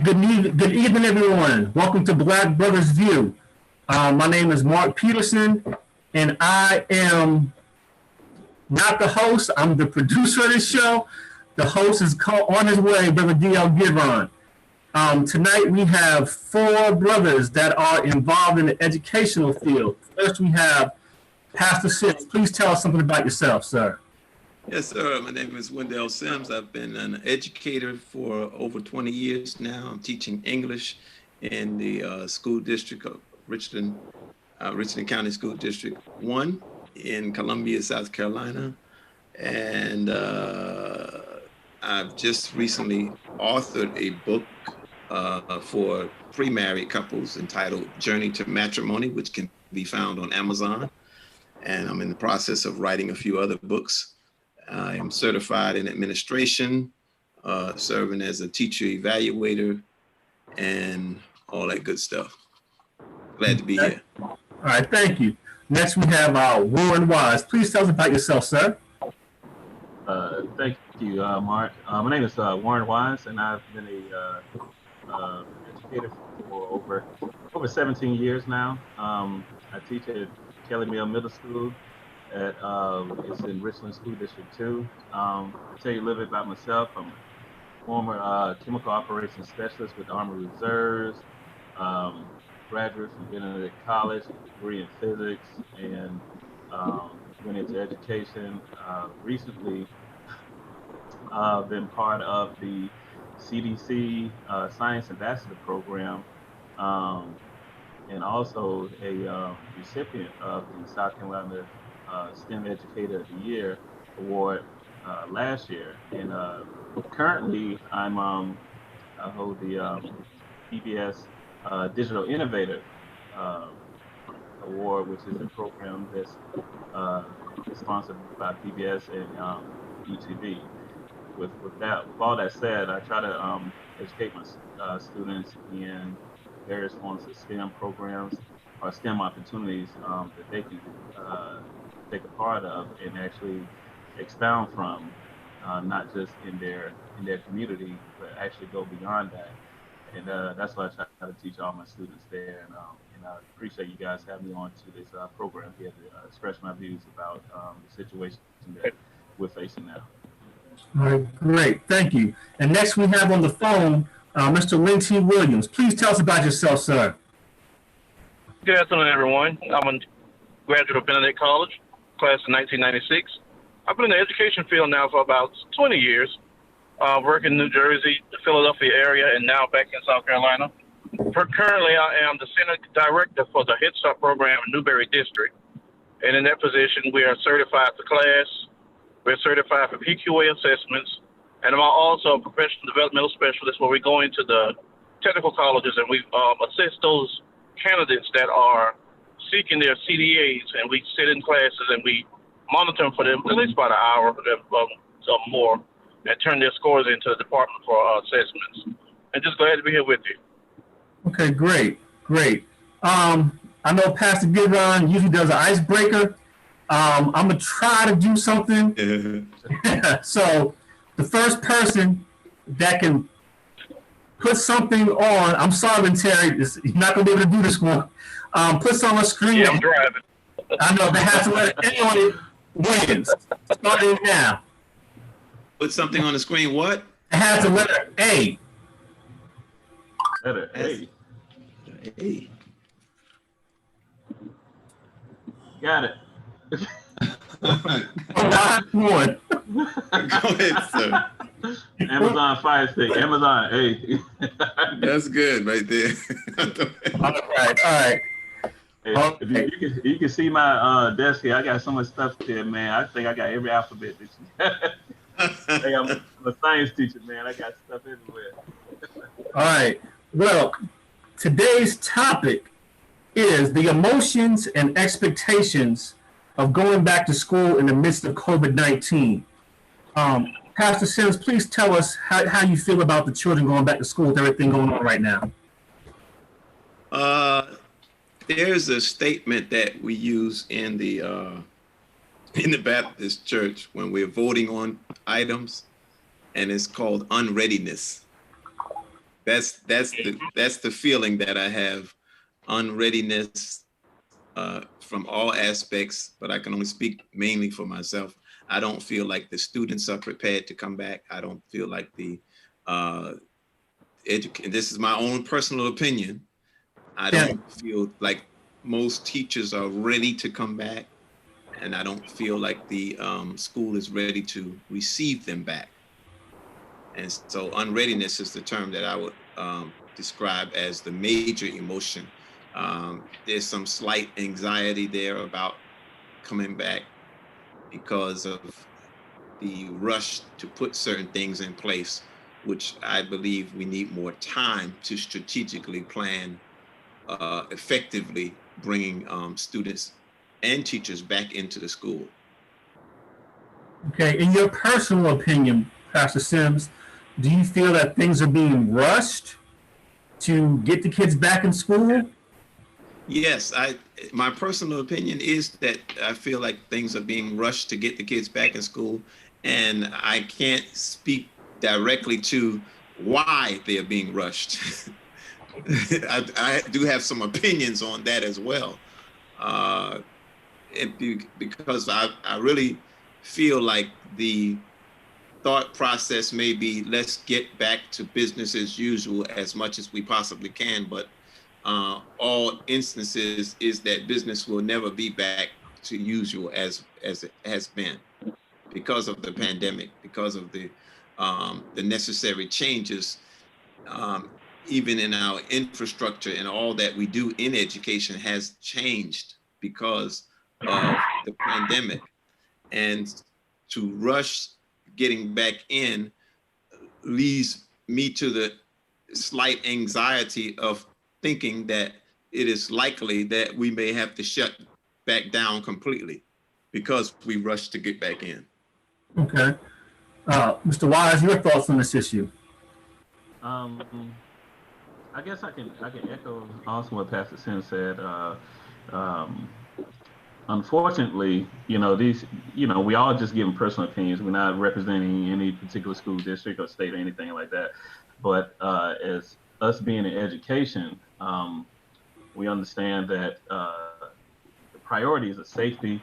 Good evening, everyone. Welcome to Black Brothers View. My name is Mark Peterson, and I am not the host. I'm the producer of this show. The host is on his way, Brother D.L. Givron. Tonight we have four brothers that are involved in the educational field. First, we have Pastor Sims. Please tell us something about yourself, sir. Yes, sir. My name is Wendell Sims. I've been an educator for over 20 years now. I'm teaching English in the school district of Richland County School District 1 in Columbia, South Carolina. And I've just recently authored a book for pre-married couples entitled Journey to Matrimony, which can be found on Amazon. And I'm in the process of writing a few other books. I am certified in administration, serving as a teacher evaluator, and all that good stuff. Glad to be here. All right, thank you. Next, we have Warren Wise. Please tell us about yourself, sir. Thank you, Mark. My name is Warren Wise, and I've been a educator for over 17 years now. I teach at Kelly Mill Middle School. It's in Richland School District 2. I'll tell you a little bit about myself. I'm a former chemical operations specialist with the Army Reserves, graduate from Benedict College, degree in physics, and went into education. Recently, been part of the CDC Science Ambassador Program, and also a recipient of the South Carolina STEM Educator of the Year award last year. And currently, I hold the PBS Digital Innovator Award, which is a program that's sponsored by PBS and ETV. With all that said, I try to educate my students in various forms of STEM programs or STEM opportunities that they can take a part of and actually expound from, not just in their community, but actually go beyond that. And that's what I try to teach all my students there. And I appreciate you guys having me on to this program here to express my views about the situation that we're facing now. All right, great. Thank you. And next we have on the phone Mr. Lynn T. Williams. Please tell us about yourself, sir. Good afternoon, everyone. I'm a graduate of Benedict College, class of 1996. I've been in the education field now for about 20 years, working in New Jersey, the Philadelphia area, and now back in South Carolina. Currently, I am the Center Director for the Head Start program in Newberry District. And in that position, we are certified for class, we're certified for PQA assessments, and I'm also a professional developmental specialist where we go into the technical colleges and we assist those candidates that are seeking their CDAs, and we sit in classes and we monitor them for them at least about an hour or more, and turn their scores into the department for assessments. And just glad to be here with you. Okay, great. I know Pastor Givron usually does an icebreaker. I'm going to try to do something. So the first person that can put something on, I'm sorry, Terry, he's not going to be able to do this one. Put something on the screen. Yeah, I'm driving. I know, they have to let anyone wins. Starting now. Put something on the screen, what? It has a letter A. Letter A. A. Got it. One. Go ahead, sir. Amazon Fire Stick. Amazon A. That's good right there. All right. Hey, if you can see my desk here, I got so much stuff here, man. I think I got every alphabet. Hey, I'm a science teacher, man. I got stuff everywhere. All right. Well, today's topic is the emotions and expectations of going back to school in the midst of COVID-19. Pastor Sims, please tell us how you feel about the children going back to school with everything going on right now. There's a statement that we use in the Baptist church when we're voting on items, and it's called unreadiness. that's the feeling that I have. Unreadiness from all aspects, but I can only speak mainly for myself. I don't feel like the students are prepared to come back. I don't feel like the this is my own personal opinion. I don't feel like most teachers are ready to come back, and I don't feel like the school is ready to receive them back. And so unreadiness is the term that I would describe as the major emotion. There's some slight anxiety there about coming back because of the rush to put certain things in place, which I believe we need more time to strategically plan effectively bringing students and teachers back into the school. Okay, in your personal opinion, Pastor Sims, do you feel that things are being rushed to get the kids back in school? Yes, my personal opinion is that I feel like things are being rushed to get the kids back in school, and I can't speak directly to why they're being rushed. I do have some opinions on that as well, because I really feel like the thought process may be, let's get back to business as usual as much as we possibly can, but all instances is that business will never be back to usual as it has been because of the pandemic, because of the necessary changes, even in our infrastructure, and all that we do in education has changed because of the pandemic. And to rush getting back in leads me to the slight anxiety of thinking that it is likely that we may have to shut back down completely because we rushed to get back in. Okay. Mr. Wise, your thoughts on this issue? I guess I can echo also what Pastor Sin said. Unfortunately, we all just giving personal opinions. We're not representing any particular school district or state or anything like that. But as us being in education, we understand that the priorities of safety,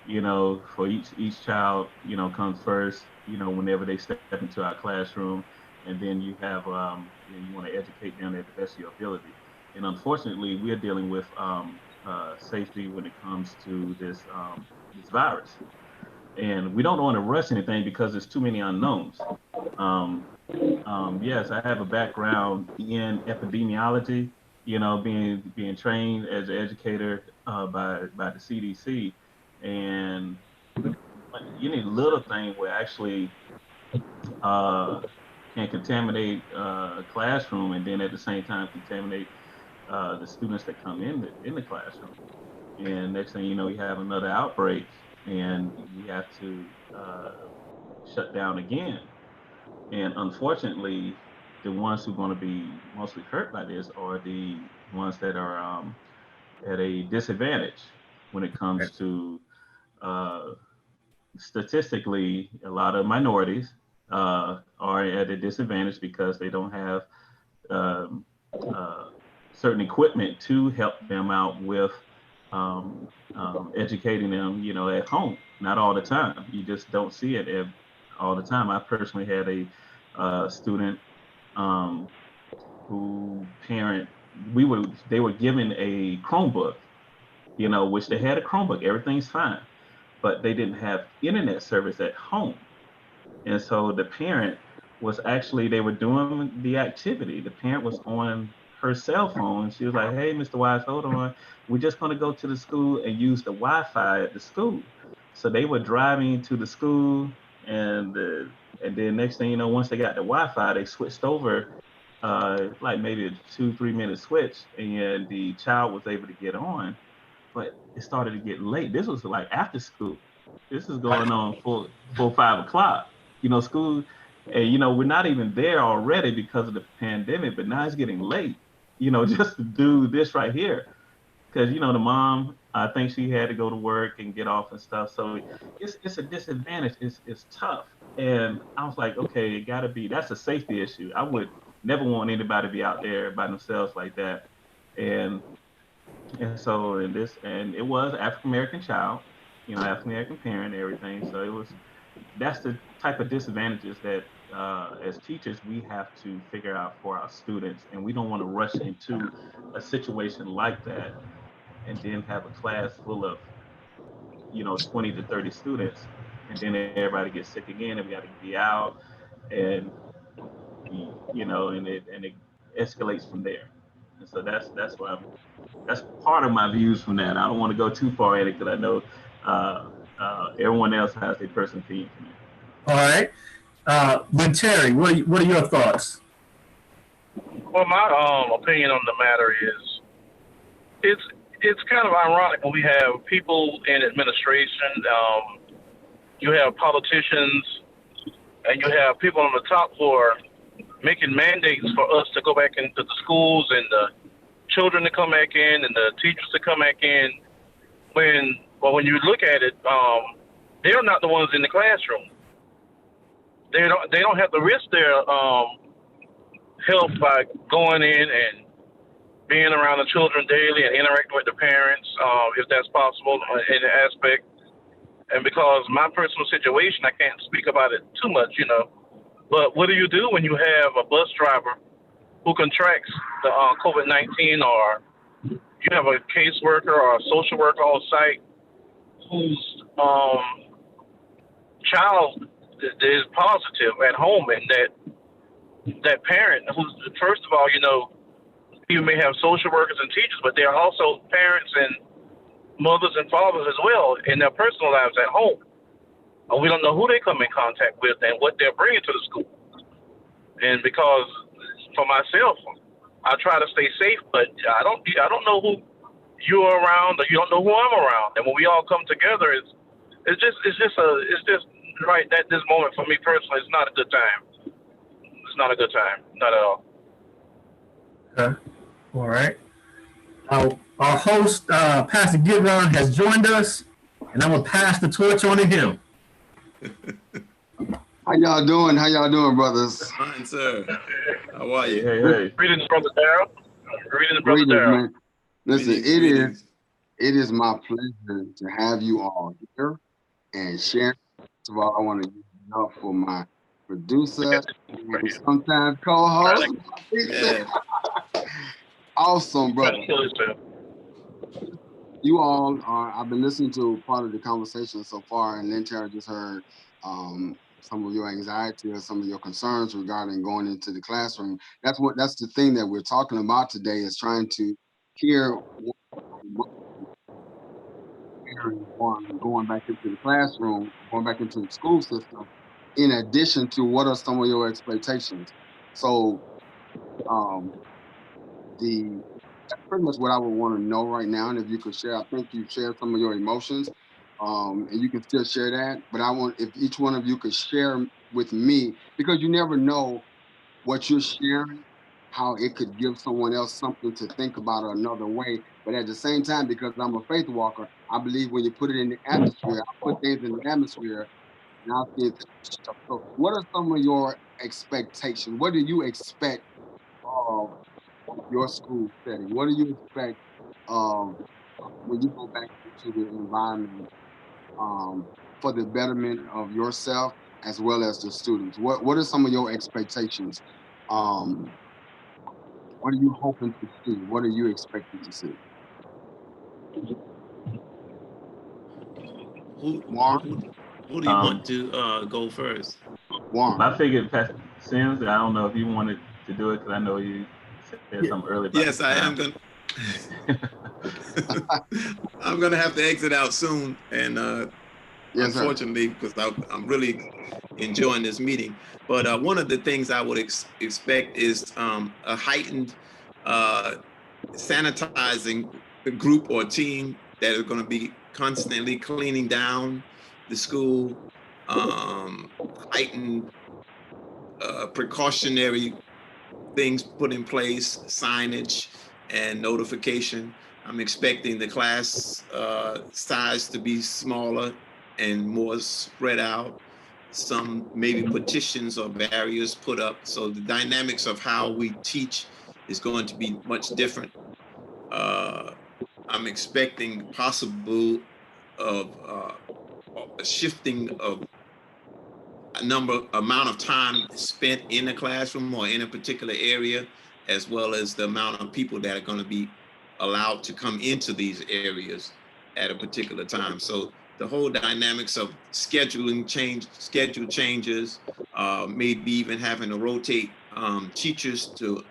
for each child, comes first, whenever they step into our classroom. And then you have, you want to educate them at the best of your ability. And unfortunately, we're dealing with safety when it comes to this virus. And we don't want to rush anything because there's too many unknowns. Yes, I have a background in epidemiology, being trained as an educator by the CDC. And you need a little thing where actually can contaminate a classroom, and then at the same time contaminate the students that come in the classroom. And next thing you know, you have another outbreak, and you have to shut down again. And unfortunately, the ones who are going to be mostly hurt by this are the ones that are at a disadvantage when it comes to statistically, a lot of minorities are at a disadvantage because they don't have certain equipment to help them out with educating them, at home. Not all the time. You just don't see it all the time. I personally had a student who they were given a Chromebook, which they had a Chromebook, everything's fine, but they didn't have internet service at home. And so the parent was actually, they were doing the activity. The parent was on her cell phone. She was like, hey, Mr. Wise, hold on. We're just going to go to the school and use the Wi-Fi at the school. So they were driving to the school, and then next thing you know, once they got the Wi-Fi, they switched over, like maybe a 2-3 minute switch, and the child was able to get on. But it started to get late. This was like after school. This is going on for 5 o'clock. School, and we're not even there already because of the pandemic, but now it's getting late, just to do this right here. Because, the mom, I think she had to go to work and get off and stuff. So it's a disadvantage. It's tough. And I was like, okay, it gotta be, that's a safety issue. I would never want anybody to be out there by themselves like that. And so it was African American child, African American parent, and everything. So that's the type of disadvantages that as teachers we have to figure out for our students, and we don't want to rush into a situation like that and then have a class full of 20 to 30 students, and then everybody gets sick again, and we got to be out, and it escalates from there. And so that's part of my views from that. I don't want to go too far in it because I know everyone else has their personal opinion from it. All right. Then Terry, what are your thoughts? Well, my opinion on the matter is it's kind of ironic when we have people in administration, you have politicians, and you have people on the top floor making mandates for us to go back into the schools and the children to come back in and the teachers to come back in. When you look at it, they're not the ones in the classroom. They don't have to risk their health by going in and being around the children daily and interacting with the parents, if that's possible in the aspect. And because my personal situation, I can't speak about it too much, But what do you do when you have a bus driver who contracts the COVID-19, or you have a caseworker or a social worker on site whose child is positive at home, and that parent who's, first of all, you may have social workers and teachers, but there are also parents and mothers and fathers as well in their personal lives at home. We don't know who they come in contact with and what they're bringing to the school. And because for myself, I try to stay safe, but I don't know who you're around, or you don't know who I'm around. And when we all come together, it's just right at this moment for me personally, it's not a good time. It's not a good time, not at all. Okay. All right. Our host, Pastor Gibron, has joined us, and I'm going to pass the torch on to him. How y'all doing? How y'all doing, brothers? Fine, sir. How are you? Hey. Greetings, Brother Darrell. Greetings, Brother Darrell. Man. Listen, Greetings. it is my pleasure to have you all here and share. First of all, I want to give it up for my producer, and sometimes co-host. Yeah. Awesome, brother. Kill yourself. You all are, I've been listening to part of the conversation so far, and Lynn T just heard some of your anxiety or some of your concerns regarding going into the classroom. That's the thing that we're talking about today, is trying to hear going back into the classroom, going back into the school system, in addition to what are some of your expectations. So that's pretty much what I would want to know right now. And if you could share, I think you shared some of your emotions, and you can still share that. But I want, if each one of you could share with me, because you never know what you're sharing, how it could give someone else something to think about another way. But at the same time, because I'm a faith walker, I believe when you put it in the atmosphere, I put things in the atmosphere, and I'll see it. So what are some of your expectations? What do you expect of your school setting? What do you expect when you go back into the environment for the betterment of yourself as well as the students? What are some of your expectations? What are you hoping to see? What are you expecting to see? Who do you want to go first? Warren. I figured Pastor Sims, I don't know if you wanted to do it, because I know you said something earlier about Yes, I am going I'm going to have to exit out soon. And Yes, unfortunately, because I'm really enjoying this meeting. But one of the things I would expect is a heightened sanitizing group or team that is going to be constantly cleaning down the school, heightened precautionary things put in place, signage and notification. I'm expecting the class size to be smaller and more spread out. some maybe petitions or barriers put up. So the dynamics of how we teach is going to be much different. I'm expecting possible of a shifting of amount of time spent in the classroom or in a particular area, as well as the amount of people that are going to be allowed to come into these areas at a particular time. So the whole dynamics of schedule changes, maybe even having to rotate teachers to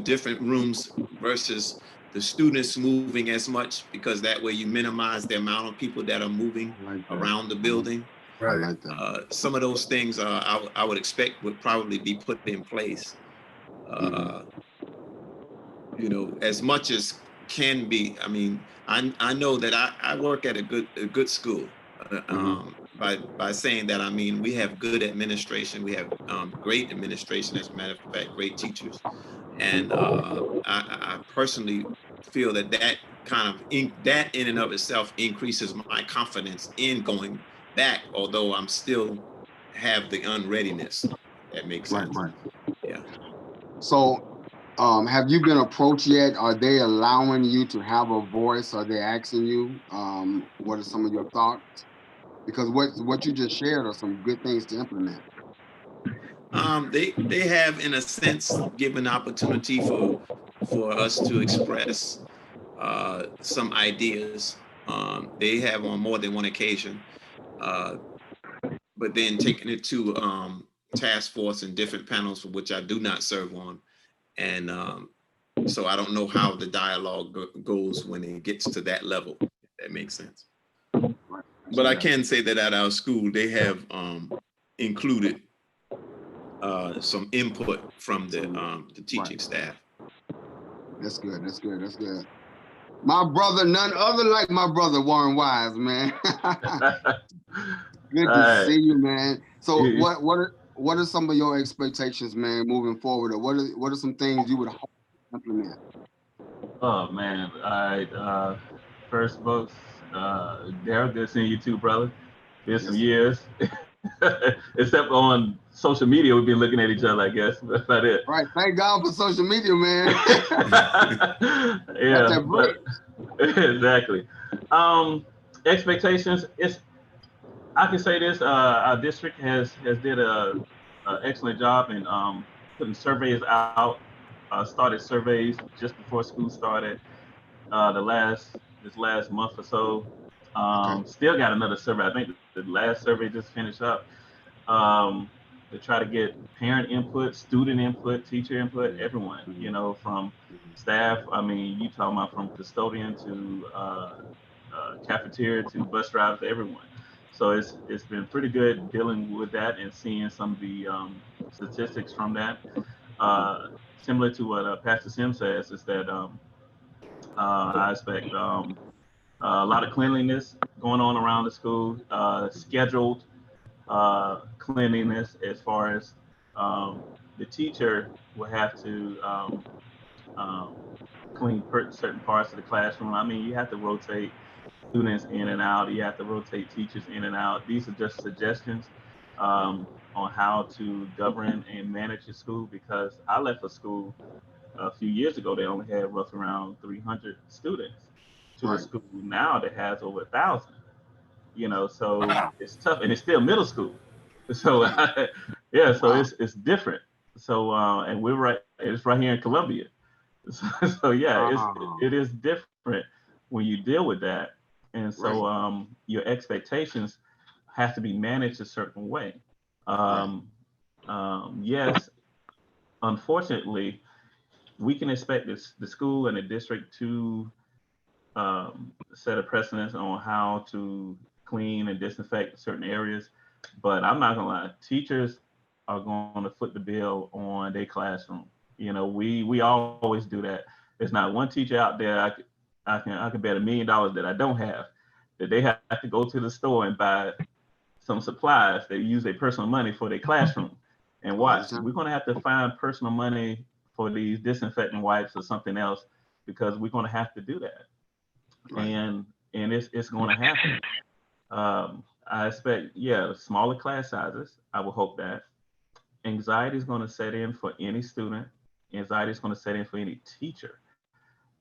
different rooms versus the students moving as much, because that way you minimize the amount of people that are moving around the building. I like that. Some of those things I would expect would probably be put in place, you know, as much as can be. I mean, I know that I work at a good school. By saying that, I mean we have good administration. We have great administration, as a matter of fact, great teachers, and I personally feel that kind of in and of itself increases my confidence in going back, although I'm still have the unreadiness. That makes sense. Right. Yeah. So, have you been approached yet? Are they allowing you to have a voice? Are they asking you? What are some of your thoughts? Because what you just shared are some good things to implement. They have, in a sense, given opportunity for us to express some ideas. They have on more than one occasion, but then taking it to task force and different panels for which I do not serve on, and so I don't know how the dialogue goes when it gets to that level. If that makes sense. But I can say that at our school they have included some input from the teaching staff. That's good. My brother, none other like my brother Warren Wise, man. Good to see you, man. So what are some of your expectations, man, moving forward? Or what are some things you would hope to implement? Oh man, all right. First, folks, Daryl, good seeing you too, brother. Been some years. Except on social media, we've been looking at each other, I guess. That's about it. Right. Thank God for social media, man. Yeah. Exactly. Expectations. I can say this. Our district has did a excellent job in putting surveys out. Started surveys just before school started. This last month or so. Still got another survey. I think the last survey just finished up to try to get parent input, student input, teacher input, everyone, you know, from staff. I mean, you talking about from custodian to cafeteria to bus drivers, everyone. So it's been pretty good dealing with that and seeing some of the statistics from that. Similar to what Pastor Sim says, is that I expect a lot of cleanliness going on around the school, scheduled cleanliness, as far as the teacher will have to clean certain parts of the classroom. I mean, you have to rotate students in and out. You have to rotate teachers in and out. These are just suggestions on how to govern and manage your school, because I left a school a few years ago. They only had roughly around 300 students to a school now that has over 1,000. You know, so it's tough, and it's still middle school. So yeah, so it's different. So and it's right here in Columbia. So yeah, it is different when you deal with that, and so your expectations have to be managed a certain way. Yes, unfortunately, we can expect the school and the district to set a precedence on how to clean and disinfect certain areas, but I'm not gonna lie, teachers are going to foot the bill on their classroom. You know, we always do that. There's not one teacher out there I can bet $1 million that I don't have, that they have to go to the store and buy some supplies. They use their personal money for their classroom. And watch, we're going to have to find personal money for these disinfectant wipes or something else, because we're going to have to do that. And it's going to happen. I expect, yeah, smaller class sizes. I will hope that. Anxiety is going to set in for any student. Anxiety is going to set in for any teacher,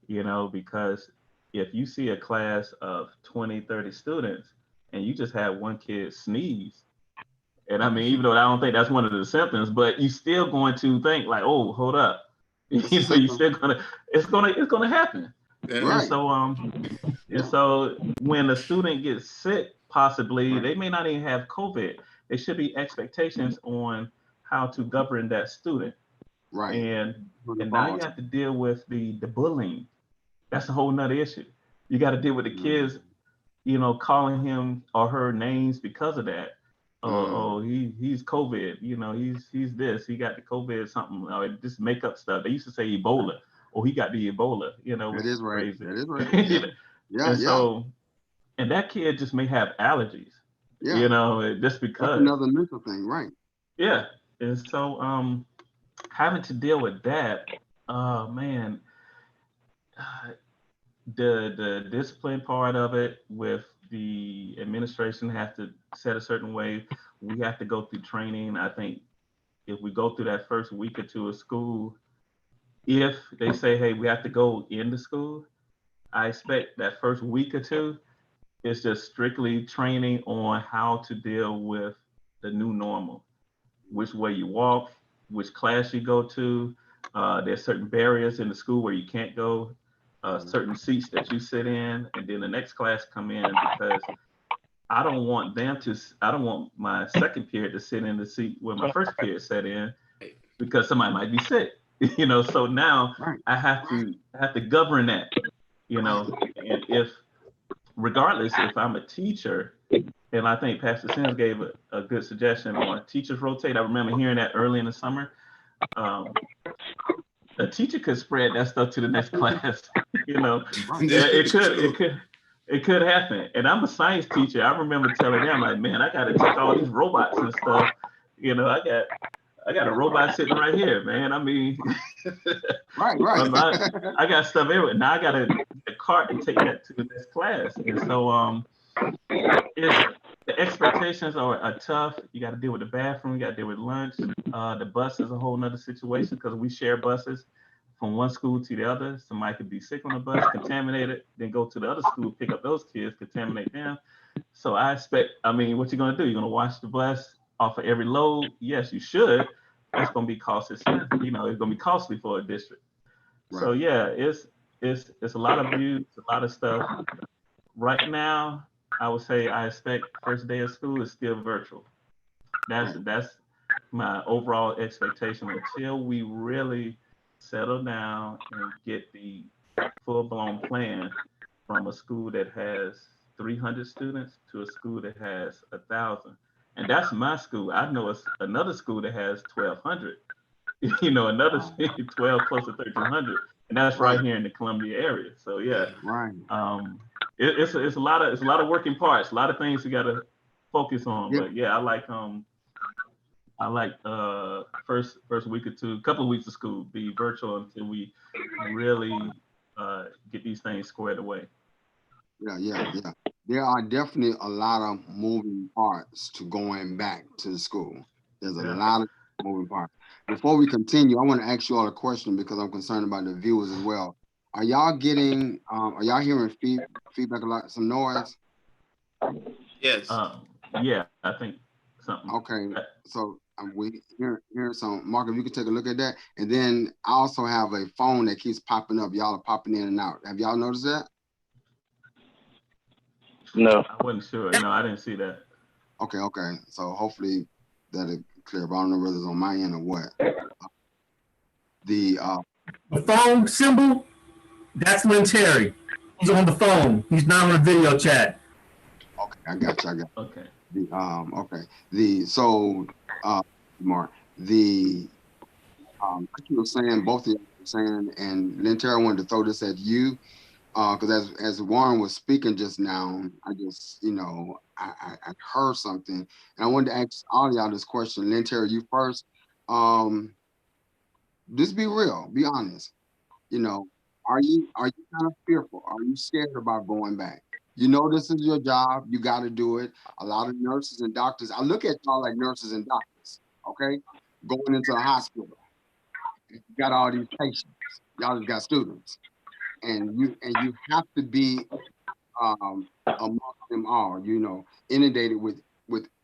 because if you see a class of 20, 30 students and you just have one kid sneeze, and I mean, even though I don't think that's one of the symptoms, but you still going to think like, oh, hold up. You still it's gonna happen. Right. And so when a student gets sick, possibly they may not even have COVID. There should be expectations on how to govern that student. Right. And now you have to deal with the bullying. That's a whole nother issue. You got to deal with the kids, calling him or her names because of that. He's COVID, he's this, he got the COVID something, or just make up stuff. They used to say Ebola, he got the Ebola, It is right. crazy. That is right. Yeah. So, and that kid just may have allergies, just because. That's another mental thing, right? Yeah. And so, having to deal with that, man, the discipline part of it with the administration has to set a certain way. We have to go through training. I think if we go through that first week or two of school, if they say, hey, we have to go into school, I expect that first week or two is just strictly training on how to deal with the new normal, which way you walk, which class you go to. There's certain barriers in the school where you can't go, certain seats that you sit in, and then the next class come in, because I don't want my second period to sit in the seat where my first period sat in, because somebody might be sick, so now I have to govern that, and regardless if I'm a teacher, and I think Pastor Sims gave a good suggestion on teachers rotate. I remember hearing that early in the summer. A teacher could spread that stuff to the next class. It could happen. And I'm a science teacher. I remember telling them, like, man, I got to take all these robots and stuff. I got a robot sitting right here, man. I mean, right. I got stuff everywhere. Now I got a cart and take that to the next class. And so, the expectations are tough. You got to deal with the bathroom. You got to deal with lunch. The bus is a whole nother situation, because we share buses from one school to the other. Somebody could be sick on the bus, contaminated, then go to the other school, pick up those kids, contaminate them. So I expect, what you're going to do? You're going to wash the bus off of every load? Yes, you should. That's going to be costly. It's going to be costly for a district. Right. So yeah, it's a lot of views, a lot of stuff. Right now, I would say I expect first day of school is still virtual. That's my overall expectation until we really settle down and get the full-blown plan from a school that has 300 students to a school that has 1,000. And that's my school. I know it's another school that has 1,200. Another 12 close to 1,300, and that's right here in the Columbia area. So yeah, right. It's a lot of working parts, a lot of things we got to focus on. But yeah, I like first week or two, couple of weeks of school be virtual until we really get these things squared away. Yeah. There are definitely a lot of moving parts to going back to the school. There's a lot of moving parts. Before we continue, I want to ask you all a question, because I'm concerned about the viewers as well. Are y'all hearing feedback a lot, some noise? Yes. Yeah, I think something. Okay, so we hear some. Mark, if you could take a look at that. And then I also have a phone that keeps popping up. Y'all are popping in and out. Have y'all noticed that? No. I wasn't sure. No, I didn't see that. Okay. So hopefully that'll clear up. I don't know whether it's on my end or what. The phone symbol, that's Lynn Terry. He's on the phone. He's not on the video chat. Okay, I got you. Okay. Mark, what you were saying, both of you were saying, and Lynn Terry, I wanted to throw this at you, because as Warren was speaking just now, I just, I heard something, and I wanted to ask all of y'all this question. Lynn Terry, you first. Just be real, be honest. Are you kind of fearful? Are you scared about going back? You know this is your job. You got to do it. A lot of nurses and doctors, I look at y'all like nurses and doctors, okay? Going into a hospital. You got all these patients. Y'all just got students. And you have to be amongst them all, you know, inundated with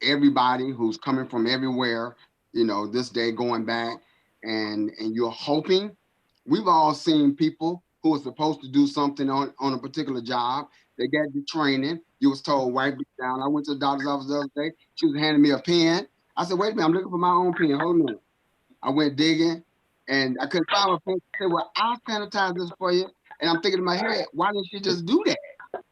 everybody who's coming from everywhere, you know, this day going back, and you're hoping. We've all seen people who are supposed to do something on a particular job. They got the training. You was told, wipe it down. I went to the doctor's office the other day. She was handing me a pen. I said, wait a minute, I'm looking for my own pen. Hold on. I went digging and I couldn't find my pen. I said, well, I'll sanitize this for you. And I'm thinking in my head, why didn't she just do that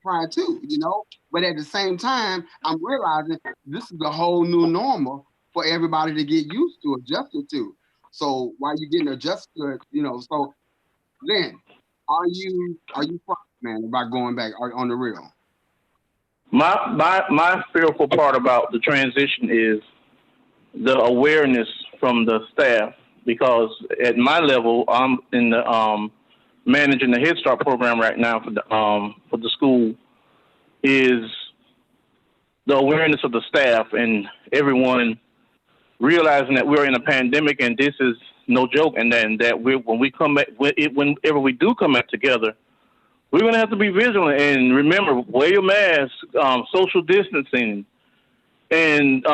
prior to, you know? But at the same time, I'm realizing this is a whole new normal for everybody to get used to, adjusted to. So while you're getting adjusted to it, you know, so Lynn, are you frightened, man, about going back on the real? My fearful part about the transition is the awareness from the staff, because at my level, I'm in the managing the Head Start program right now for the school, is the awareness of the staff and everyone realizing that we're in a pandemic and this is no joke, and then that whenever we do come back together, we're going to have to be vigilant and remember, wear your mask, social distancing. And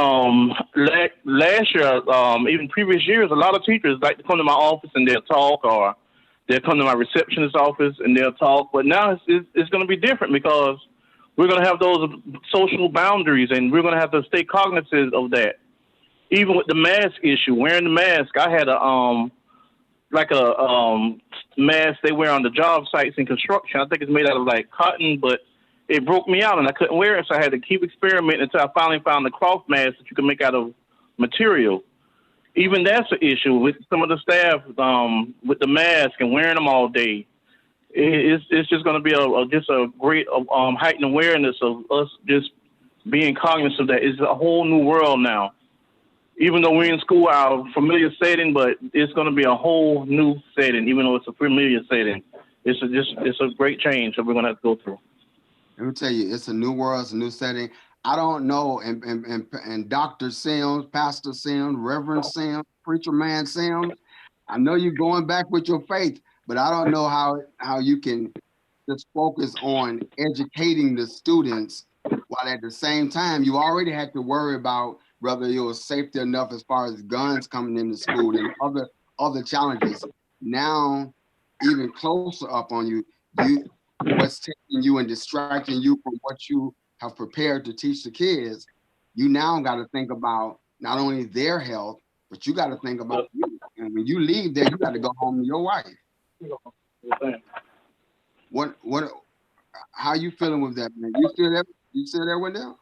last year, even previous years, a lot of teachers like to come to my office and they'll talk, or they'll come to my receptionist's office and they'll talk. But now it's going to be different, because we're going to have those social boundaries, and we're going to have to stay cognizant of that. Even with the mask issue, wearing the mask, I had a mask they wear on the job sites in construction. I think it's made out of like cotton, but it broke me out and I couldn't wear it, so I had to keep experimenting until I finally found the cloth mask that you can make out of material. Even that's an issue with some of the staff with the mask and wearing them all day. It's just going to be a great heightened awareness of us just being cognizant of that. It's a whole new world now. Even though we're in school, our familiar setting, but it's going to be a whole new setting, even though it's a familiar setting. It's a great change that we're going to have to go through. Let me tell you, it's a new world, it's a new setting. I don't know, and Dr. Sims, Pastor Sims, Reverend Sims, Preacher Man Sims, I know you're going back with your faith, but I don't know how you can just focus on educating the students while at the same time you already had to worry about whether it was safety enough as far as guns coming into school and other challenges. Now, even closer up on you, what's taking you and distracting you from what you have prepared to teach the kids, you now got to think about not only their health, but you got to think about you. And when you leave there, you got to go home to your wife. How you feeling with that, man? You still there, Wendell?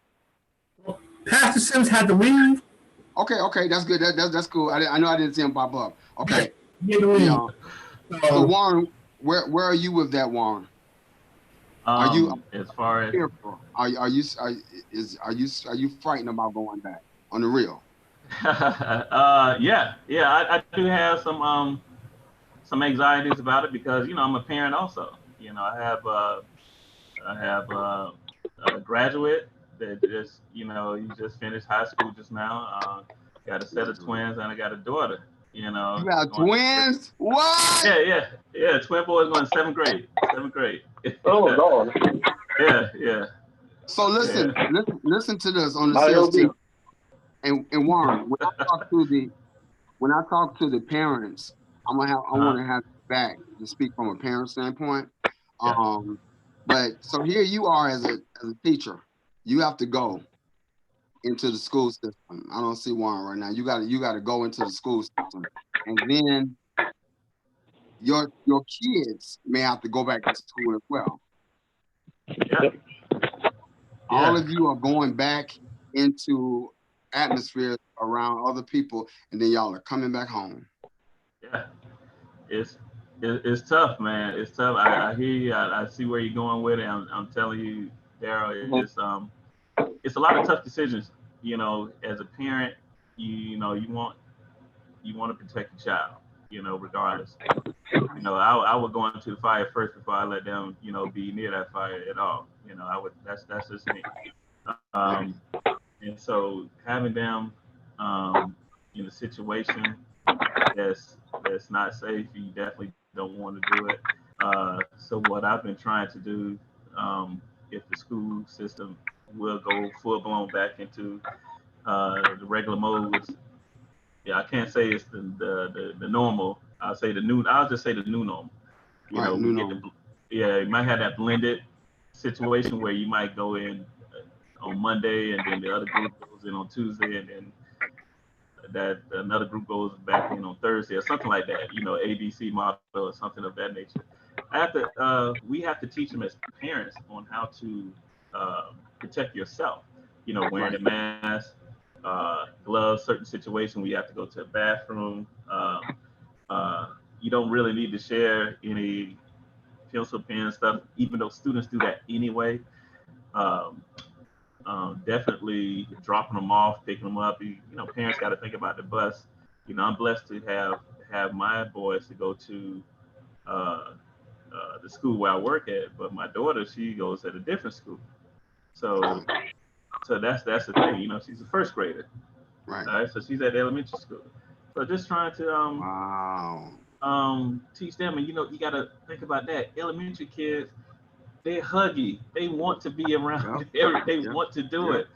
Pastor Sims had to leave. Okay, that's good. That's cool. I know I didn't see him pop up. Okay. Yeah. So Warren, where are you with that, Warren? Are you as far as are you frightened about going back on the real? yeah, I do have some anxieties about it, because I'm a parent also. I have a graduate that just he just finished high school just now. Got a set of twins, and I got a daughter. You got twins? What? Yeah. Twin boys going seventh grade. Oh Lord. Yeah. So listen to this on the serious tip. And Warren, when I talk to the parents, I want to have back to speak from a parent standpoint. But so here you are as a teacher, you have to go into the school system. I don't see Warren right now. You got to go into the school system, and then your kids may have to go back to school as well. Yeah. All of you are going back into atmosphere around other people, and then y'all are coming back home. Yeah, it's tough, man. It's tough. I hear you. I see where you're going with it. I'm telling you, Daryl, it's a lot of tough decisions. As a parent, you want to protect your child. Regardless. I would go into the fire first before I let them, be near that fire at all. You know, that's just me. And so having them in a situation that's not safe, you definitely don't want to do it. So what I've been trying to do, if the school system will go full blown back into the regular mode, which I can't say it's the normal. I'll just say the new normal. You know, we get you might have that blended situation where you might go in on Monday and then the other group goes in on Tuesday and then that another group goes back in on Thursday or something like that, you know, ABC model or something of that nature. We have to teach them as parents on how to protect yourself, you know, wearing a mask, gloves, certain situations where you have to go to a bathroom. You don't really need to share any pencil, pen stuff, even though students do that anyway. Definitely dropping them off, picking them up. You know, parents got to think about the bus. You know, I'm blessed to have my boys to go to the school where I work at, but my daughter, she goes at a different school. So that's the thing. You know, she's a first grader. Right. All right. So she's at elementary school. So just trying to teach them, and you know, you got to think about that. Elementary kids, they're huggy. They want to be around. They want to do it.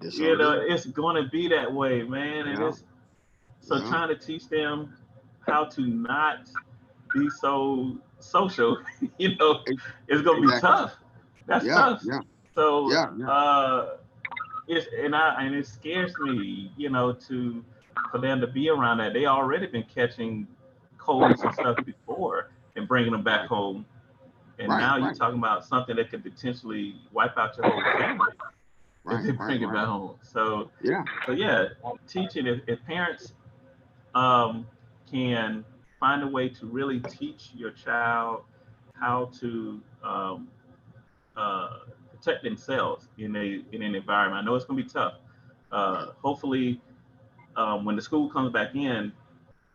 You know, it's going to be that way, man. And it's trying to teach them how to not be so social. You know, it's going to be tough. That's tough. Yeah. So it scares me, you know, for them to be around that. They already been catching colds and stuff before and bringing them back home. And now you're talking about something that could potentially wipe out your whole family if they bring it back home. So teaching, if parents can find a way to really teach your child how to protect themselves in an environment. I know it's going to be tough. Hopefully, when the school comes back in,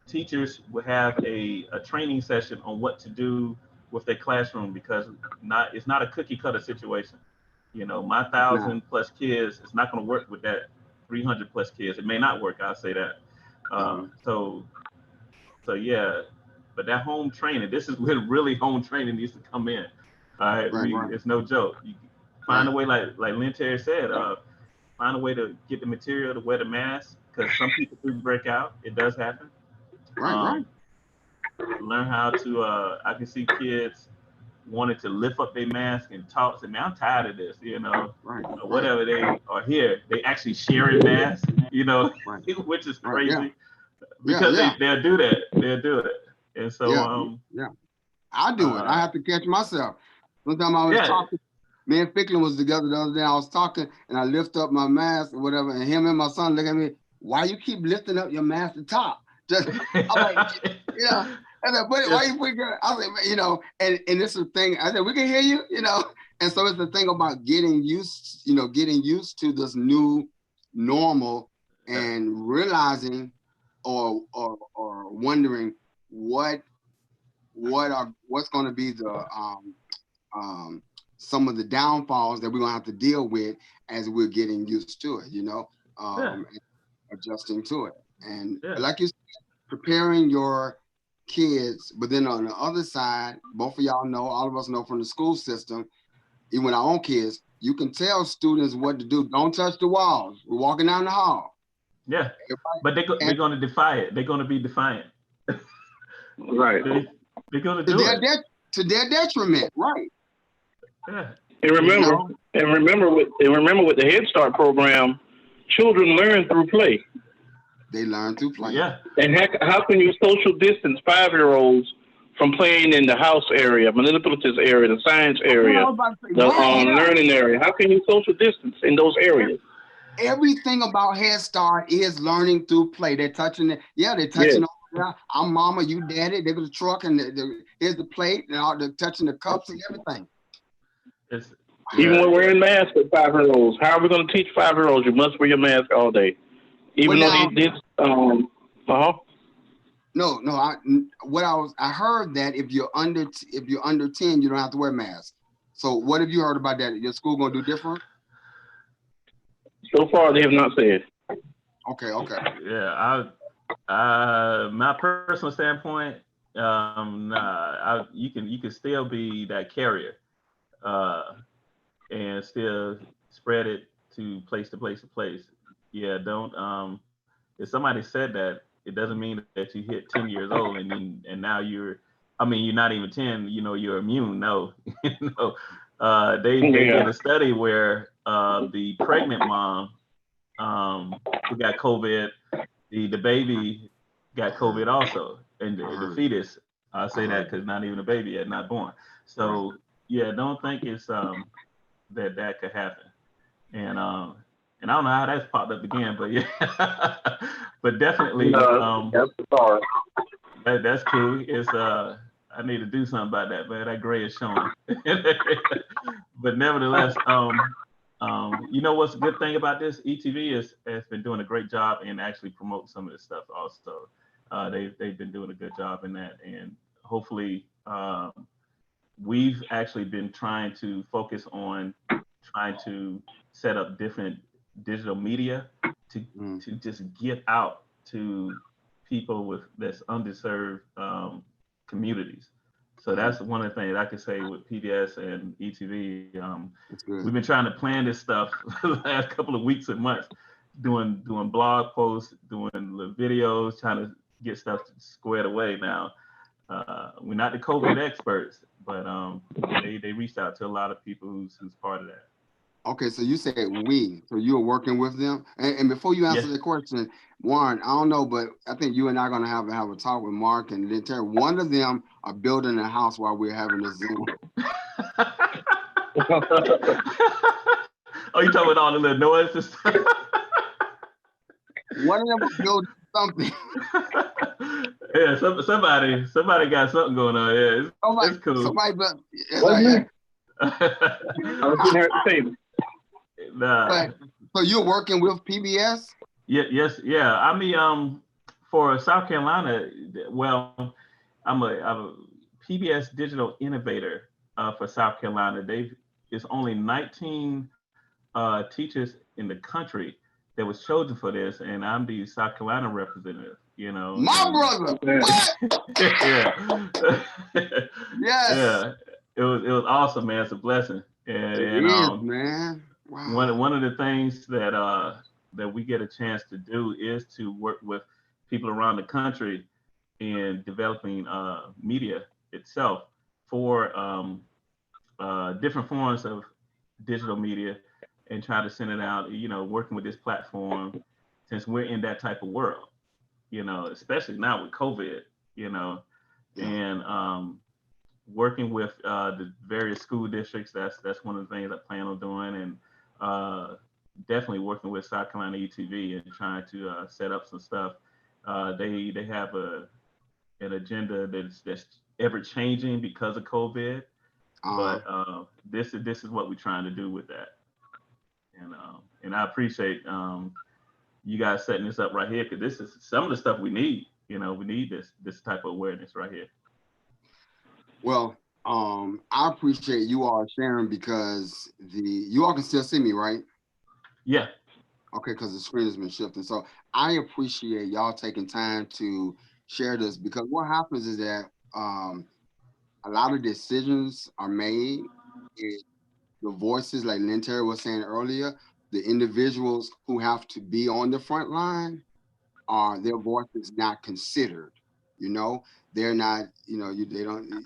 teachers will have a training session on what to do with their classroom, because it's not a cookie cutter situation. You know, my 1,000+ kids, it's not going to work with that 300+ kids. It may not work. I'll say that. So yeah, but that home training, this is where really home training needs to come in. All right, it's no joke. You find a way, like Lynn T said, find a way to get the material to wear the mask, because some people do break out. It does happen. Learn how to, I can see kids wanting to lift up their mask and talk. Say, man, I'm tired of this, you know, whatever they are here. They actually sharing masks, you know, which is crazy because they'll do that. They'll do it. And so, I do it. I have to catch myself. One time I was talking, me and Ficklin was together the other day. I was talking and I lift up my mask or whatever, and him and my son look at me, why you keep lifting up your mask to top? Just, I'm like, I said, why you figure? I said, you know, and this is the thing. I said, we can hear you, you know. And so it's the thing about getting used to this new normal and realizing or wondering what's going to be the some of the downfalls that we're going to have to deal with as we're getting used to it, you know, adjusting to it. And like you said, preparing your kids, but then on the other side, both of y'all know, all of us know from the school system, even our own kids, you can tell students what to do. Don't touch the walls. We're walking down the hall. Yeah, but they're going to defy it. They're going to be defiant. Right. They're going to do it. To their detriment, right. Yeah. And remember with the Head Start program, children learn through play. They learn through play. Yeah. And how can you social distance 5-year-olds from playing in the house area, manipulatives area, the science area, the learning area? How can you social distance in those areas? Everything about Head Start is learning through play. They're touching it. Yeah, they're touching I'm mama, you daddy. They go to the truck and here's the plate and they're touching the cups and everything. Even when wearing masks with 5-year-olds, how are we going to teach 5-year-olds you must wear your mask all day? Even though they did, No, I heard that if you're under 10, you don't have to wear a mask. So what have you heard about that? Your school gonna do different? So far, they have not said. Okay. Yeah, my personal standpoint, you can still be that carrier, and still spread it to place to place to place. Yeah, don't. If somebody said that, it doesn't mean that you hit 10 years old and now you're not even 10. You're immune. No, no. They did a study where the pregnant mom who got COVID, the baby got COVID also, and the fetus. I say that because not even a baby yet, not born. So yeah, don't think it's that could happen. And I don't know how that's popped up again, but yeah, but definitely that's cool. It's I need to do something about that, man. That gray is showing. But nevertheless, what's a good thing about this? ETV has been doing a great job in actually promoting some of this stuff also. They've been doing a good job in that, and hopefully we've actually been trying to focus on trying to set up different digital media to just get out to people that's underserved communities. So that's one of the things I could say with PBS and ETV. We've been trying to plan this stuff for the last couple of weeks and months, doing blog posts, doing little videos, trying to get stuff squared away now. We're not the COVID experts, but they reached out to a lot of people who's part of that. Okay, so you said we, so you were working with them. And before you answer the question, Warren, I don't know, but I think you and I are gonna have a talk with Mark and Lynn T. One of them are building a house while we're having this Zoom. Oh, you talking about all the little noises? One of them are building something. Yeah, somebody got something going on. Yeah, it's cool. Somebody, but Nah. So you're working with PBS? Yeah. I mean, for South Carolina, well, I'm a PBS digital innovator for South Carolina. It's only 19 teachers in the country that was chosen for this, and I'm the South Carolina representative. My brother. What? Yeah. Yes. Yeah. It was awesome, man. It's a blessing. And man. Wow. One of the things that we get a chance to do is to work with people around the country in developing media itself for different forms of digital media, and try to send it out. Working with this platform, since we're in that type of world, especially now with COVID, and working with the various school districts. That's one of the things I plan on doing, and definitely working with South Carolina ETV and trying to set up some stuff. They have an agenda that's ever changing because of COVID, but this is what we're trying to do with that. And I appreciate you guys setting this up right here, because this is some of the stuff we need. We need this type of awareness right here. Well, I appreciate you all sharing, because you all can still see me, right? Yeah. Okay, because the screen has been shifting. So I appreciate y'all taking time to share this, because what happens is that a lot of decisions are made. The voices, like Lynn T was saying earlier, the individuals who have to be on the front line, their voices not considered. They're not. They don't.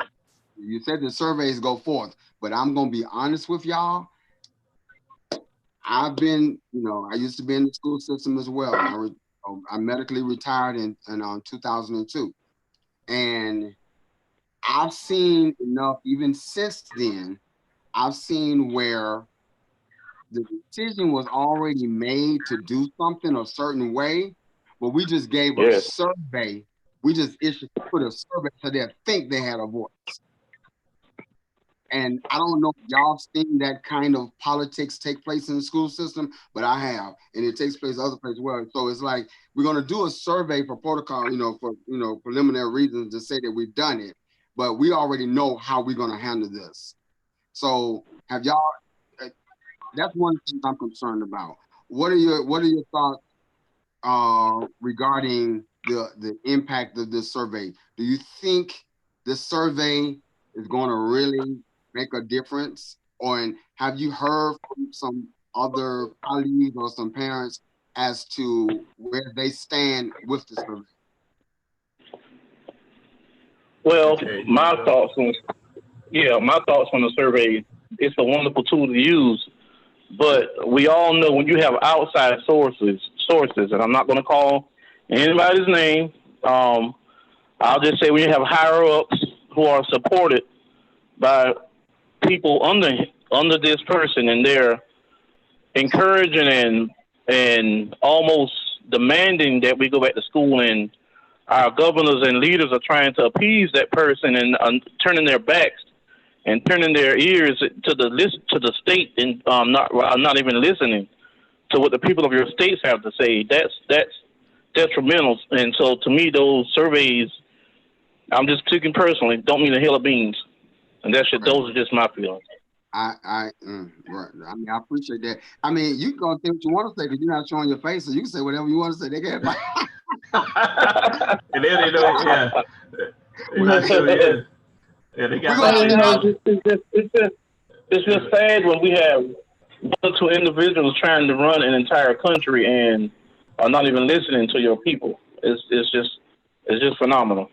You said the surveys go forth, but I'm gonna be honest with y'all. I've been, I used to be in the school system as well. I medically retired in 2002, and I've seen enough. Even since then, I've seen where the decision was already made to do something a certain way, but we just gave a survey. We just put a survey so they think they had a voice. And I don't know if y'all seen that kind of politics take place in the school system, but I have, and it takes place other places as well. So it's like, we're gonna do a survey for protocol, for preliminary reasons to say that we've done it, but we already know how we're gonna handle this. So have y'all? That's one thing I'm concerned about. What are your thoughts regarding the impact of this survey? Do you think this survey is going to really make a difference? Or have you heard from some other colleagues or some parents as to where they stand with the survey? Well, Okay, my thoughts on the survey. It's a wonderful tool to use, but we all know when you have outside sources, and I'm not going to call anybody's name. I'll just say when you have higher ups who are supported by people under this person, and they're encouraging and almost demanding that we go back to school, and our governors and leaders are trying to appease that person and turning their backs and turning their ears to the state and not even listening to what the people of your states have to say. That's detrimental. And so to me, those surveys, I'm just speaking personally, don't mean a hill of beans. And those are just my feelings. Right. I mean, I appreciate that. I mean, you can think what you want to say because you're not showing your face, so you can say whatever you want to say. They can and then they know, yeah. They're not sure, yeah. Yeah, they got it's just sad when we have one or two individuals trying to run an entire country and are not even listening to your people. It's just phenomenal.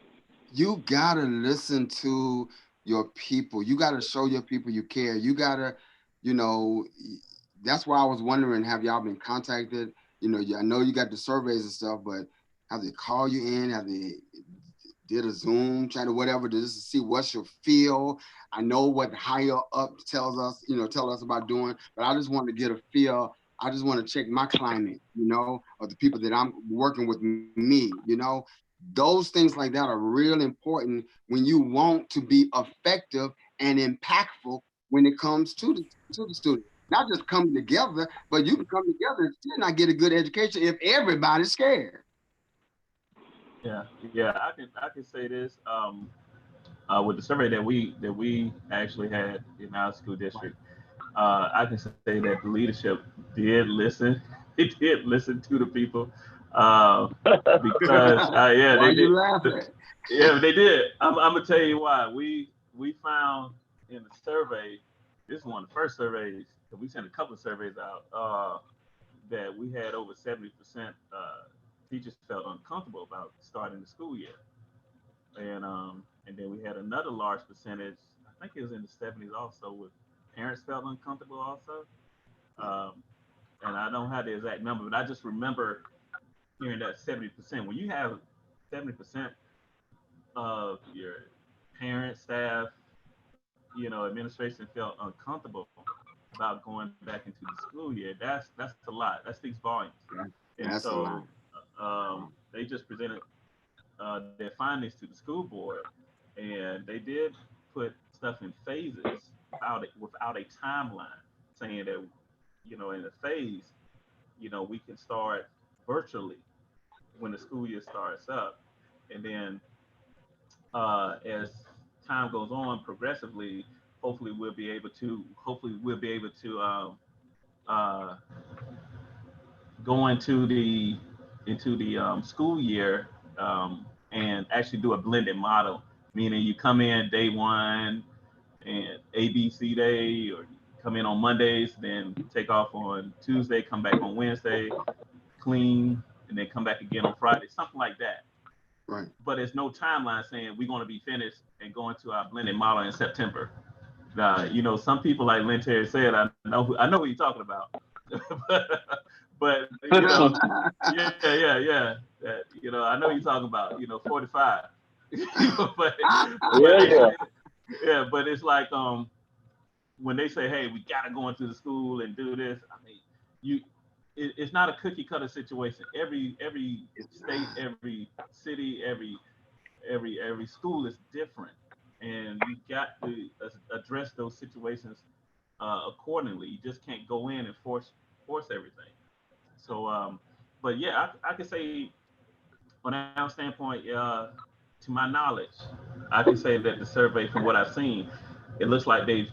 You gotta listen to your people. You gotta show your people you care. You gotta, that's why I was wondering, have y'all been contacted? I know you got the surveys and stuff, but have they called you in? Have they did a Zoom chat or whatever just to see what's your feel? I know what higher up tell us about doing, but I just want to get a feel. I just want to check my climate, of the people that I'm working with me, Those things like that are real important when you want to be effective and impactful when it comes to the student. Not just coming together, but you can come together and still not get a good education if everybody's scared. Yeah. I can say this. With the survey that we actually had in our school district, I can say that the leadership did listen. It did listen to the people. Because yeah, Why they did. Laughing? Yeah, they did. I'm gonna tell you why. We found in the survey, this is one of the first surveys, that we sent a couple of surveys out, that we had over 70% teachers felt uncomfortable about starting the school year, and then we had another large percentage, I think it was in the 70s also, with parents felt uncomfortable also. And I don't have the exact number, but I just remember hearing that 70%. When you have 70% of your parents, staff, administration felt uncomfortable about going back into the school year, that's a lot. That speaks volumes. And That's so they just presented their findings to the school board, and they did put stuff in phases without a timeline, saying that in a phase, we can start virtually when the school year starts up, and then as time goes on progressively, hopefully we'll be able to go into the school year, and actually do a blended model, meaning you come in day one and ABC day, or come in on Mondays, then take off on Tuesday, come back on Wednesday, clean, and then come back again on Friday, something like that. right. But there's no timeline saying we're going to be finished and going to our blended model in September. Some people, like Lynn T said, I know who you're talking about. but yeah. I know you're talking about 45. But it's like when they say, hey, we gotta go into the school and do this. I mean, it's not a cookie cutter situation. Every state, every city, every school is different, and you got to address those situations accordingly. You just can't go in and force everything. So, but yeah, I can say, on our standpoint, to my knowledge, I can say that the survey, from what I've seen, it looks like they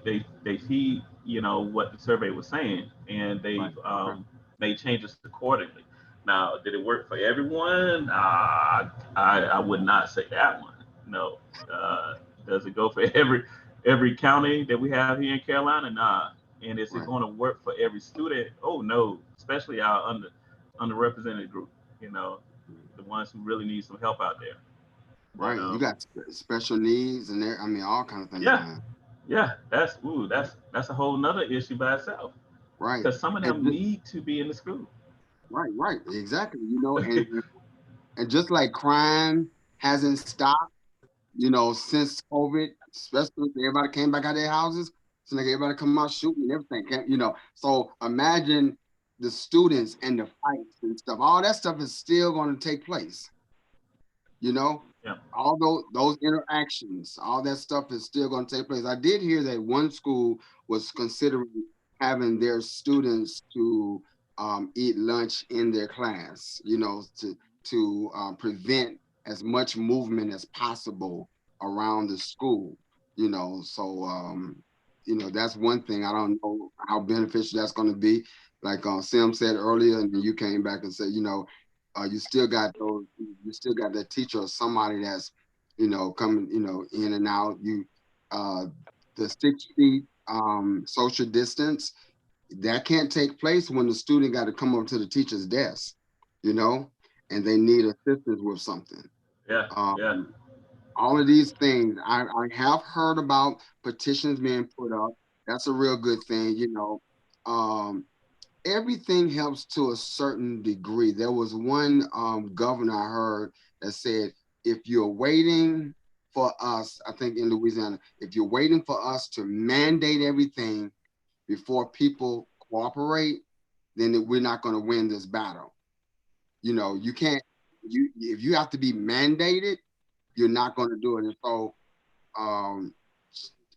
heed, you know, what the survey was saying, and they've made changes accordingly. Now, did it work for everyone? I would not say that one. No. Does it go for every county that we have here in Carolina? Nah. And is it going to work for every student? Oh no, especially our underrepresented group. You know, the ones who really need some help out there. Right. You got special needs and there. I mean, all kinds of things. Yeah. Yeah. That's a whole nother issue by itself. Right. Because some of them need to be in the school. Right. Exactly. You know, and just like crime hasn't stopped, you know, since COVID, especially everybody came back out of their houses. So like everybody come out shooting and everything, you know. So imagine the students and the fights and stuff. All that stuff is still going to take place. You know, all those interactions, all that stuff is still going to take place. I did hear that one school was considering having their students to eat lunch in their class, you know, to prevent as much movement as possible around the school, you know. So, you know, that's one thing. I don't know how beneficial that's going to be. Like Sim said earlier, and you came back and said, you know, you still got that teacher or somebody that's, you know, coming, you know, in and out. The 6 feet social distance, that can't take place when the student got to come up to the teacher's desk, you know, and they need assistance with something. Yeah. All of these things, I have heard about petitions being put up. That's a real good thing, you know. Everything helps to a certain degree. There was one governor I heard that said, if you're waiting for us, I think in Louisiana, if you're waiting for us to mandate everything before people cooperate, then we're not going to win this battle. You know, you can't, if you have to be mandated, you're not going to do it. And so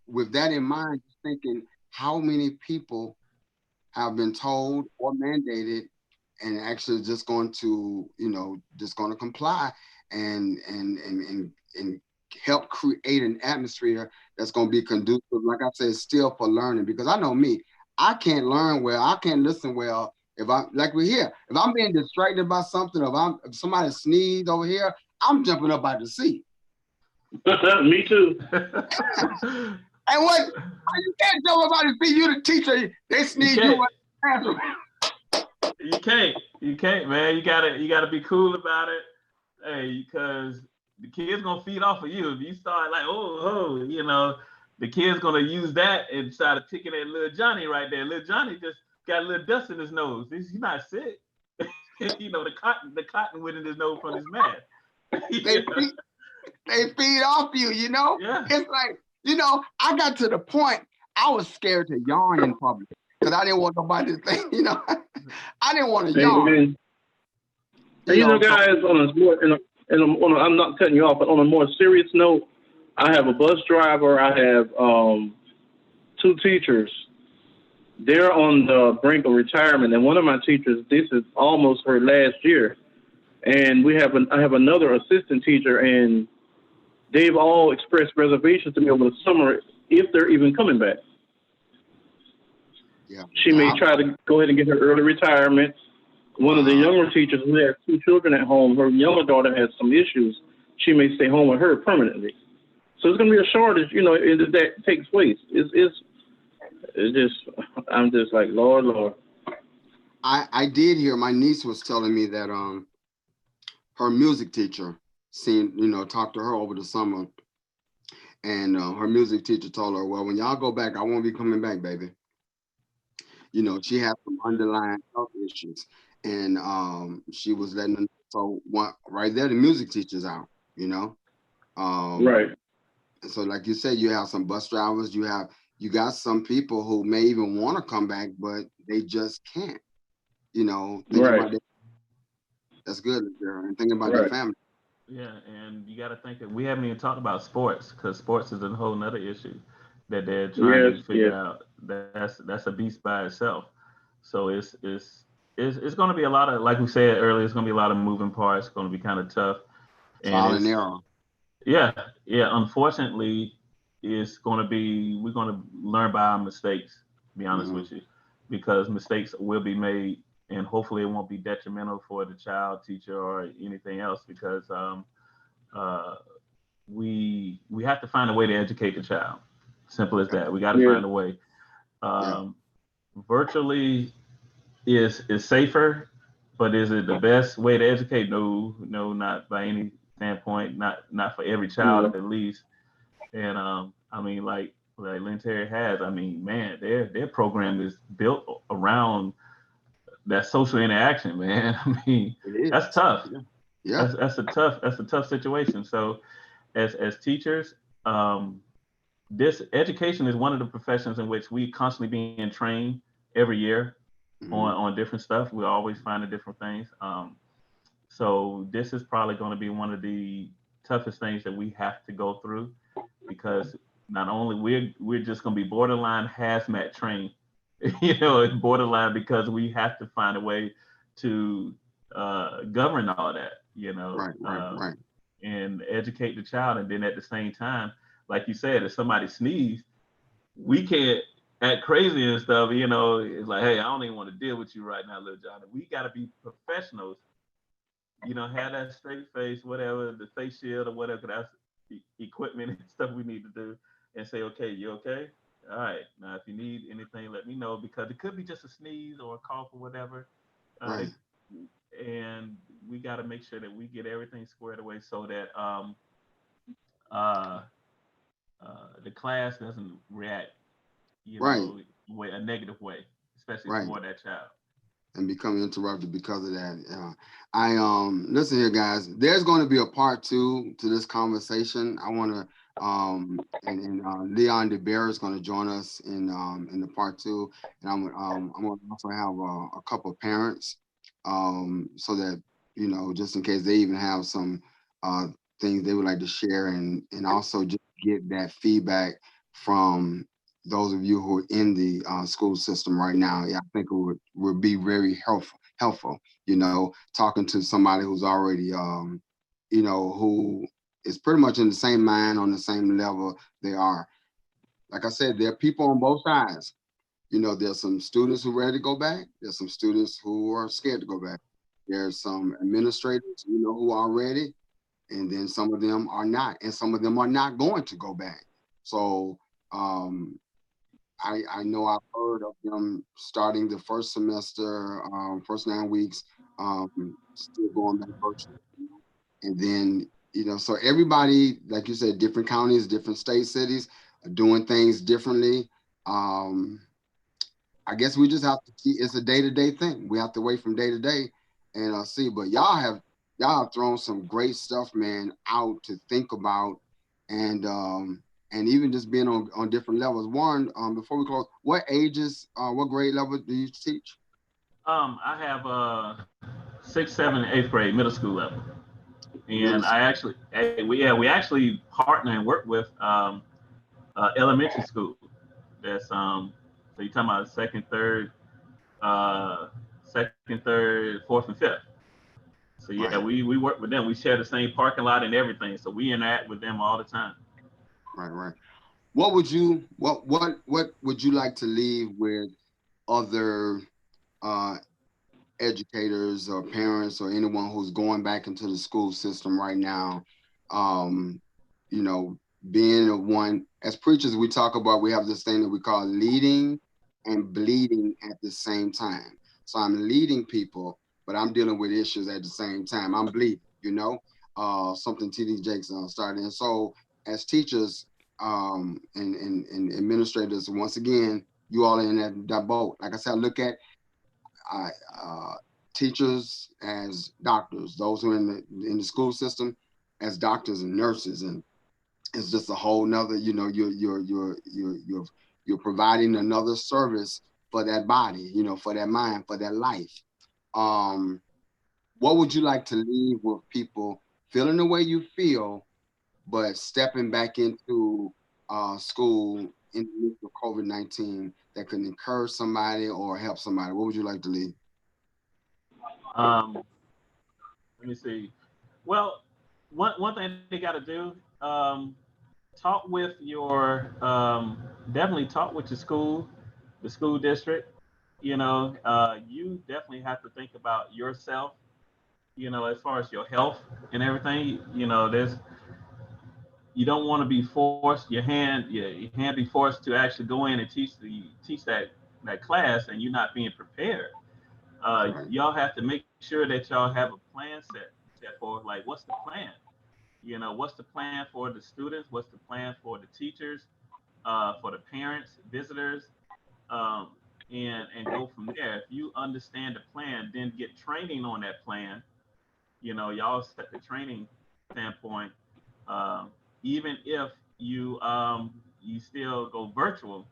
with that in mind, thinking how many people have been told or mandated and actually just going to, you know, just going to comply and help create an atmosphere that's going to be conducive, like I said, still for learning. Because I know me, I can't learn well, I can't listen well if I'm, like we're here, if I'm being distracted by something, if somebody sneezed over here, I'm jumping up out the seat. Me too. And what? You can't jump up out the seat. You the teacher. They sneeze you. You can't, man. You gotta be cool about it. Hey, because the kid's gonna feed off of you. If you start like, oh, you know, the kid's gonna use that and start picking at little Johnny right there. Little Johnny just got a little dust in his nose. He's not sick. You know, the cotton went in his nose from his mask. They feed off you, you know? Yeah. It's like, you know, I got to the point I was scared to yawn in public because I didn't want nobody to think, you know, I didn't want to yawn. You know, guys, I'm not cutting you off, but on a more serious note, I have a bus driver. I have 2 teachers. They're on the brink of retirement, and one of my teachers, this is almost her last year, and I have another assistant teacher, and they've all expressed reservations to me over the summer if they're even coming back. Yeah. She may try to go ahead and get her early retirement. One of the younger teachers who has 2 children at home, her younger daughter has some issues. She may stay home with her permanently. So it's going to be a shortage, you know, that takes place. I'm just like, Lord. I did hear, my niece was telling me that her music teacher talked to her over the summer, and her music teacher told her, well, when y'all go back, I won't be coming back, baby. You know, she had some underlying health issues, and she was letting them, so right there, the music teacher's out, you know? Right. And so like you said, you have some bus drivers, you got some people who may even want to come back, but they just can't, you know? Right. That's good, and thinking about their family. Yeah, and you got to think that we haven't even talked about sports, because sports is a whole nother issue that they're trying to figure out. That's a beast by itself. So it's going to be a lot of, like we said earlier, it's going to be a lot of moving parts. It's going to be kind of tough. Trial and error. Yeah. Unfortunately, is going to be, we're going to learn by our mistakes, to be honest with you, because mistakes will be made, and hopefully it won't be detrimental for the child, teacher, or anything else, because we have to find a way to educate the child. Simple as that. We got to find a way. Virtually is safer, but is it the best way to educate? No, not by any standpoint. Not for every child, at least. And I mean, like Lynn T has, I mean, man, their program is built around that social interaction, man. I mean, that's tough. Yeah. That's a tough situation. So as teachers, this education is one of the professions in which we constantly being trained every year on different stuff. We're always finding different things. So this is probably going to be one of the toughest things that we have to go through, because not only we're just going to be borderline hazmat trained, borderline, because we have to find a way to govern all that, Right. And educate the child. And then at the same time, like you said, if somebody sneezes, we can't act crazy and stuff, it's like, hey, I don't even want to deal with you right now, little Johnny. We got to be professionals, have that straight face, whatever, the face shield or whatever, that's the equipment and stuff we need to do, and say, okay, you okay? All right, now if you need anything, let me know, because it could be just a sneeze or a cough or whatever. Right. And we got to make sure that we get everything squared away so that the class doesn't react, a negative way, especially toward that child. And become interrupted because of that. Listen here, guys. There's going to be a part 2 to this conversation. I want to and Leon DeBear is going to join us in the part 2, and I'm going to also have a couple of parents, so that just in case they even have some things they would like to share, and also just get that feedback from those of you who are in the school system right now. I think it would be very helpful, talking to somebody who's already, who is pretty much in the same mind, on the same level they are. Like I said, there are people on both sides. There's some students who are ready to go back. There's some students who are scared to go back. There's some administrators, who are ready, and then some of them are not, and some of them are not going to go back. So, I know I've heard of them starting the first semester, first 9 weeks, still going back virtually. And then, so everybody, like you said, different counties, different state cities are doing things differently. I guess we just have to see, it's a day-to-day thing. We have to wait from day to day and see. But y'all have thrown some great stuff, man, out to think about, and even just being on different levels. Warren, before we close, what ages, what grade level do you teach? I have 6th, 7th, and 8th grade, middle school level. And we actually partner and work with elementary school. That's so you're talking about second, third, 4th, and 5th. So we work with them. We share the same parking lot and everything. So we interact with them all the time. Right. What would you like to leave with other educators or parents or anyone who's going back into the school system right now? Being one, as preachers, we talk about, we have this thing that we call leading and bleeding at the same time. So I'm leading people, but I'm dealing with issues at the same time. I'm bleeding, something TD Jakes started. And so as teachers and administrators, once again, you all in that boat. Like I said, I look at teachers as doctors, those who are in the school system as doctors and nurses, and it's just a whole nother, you're providing another service for that body, for that mind, for that life. What would you like to leave with people feeling the way you feel, but stepping back into school in the midst of COVID-19 that could encourage somebody or help somebody? What would you like to leave? Let me see. Well, one thing they got to do, talk with your, definitely talk with your school, the school district. You definitely have to think about yourself, as far as your health and everything. You don't want to be forced, your hand be forced to actually go in and teach that class, and you're not being prepared. Right. Y'all have to make sure that y'all have a plan set for, like, what's the plan? What's the plan for the students? What's the plan for the teachers? For the parents, visitors, and go from there. If you understand the plan, then get training on that plan. Y'all set the training standpoint. Even if you still go virtual,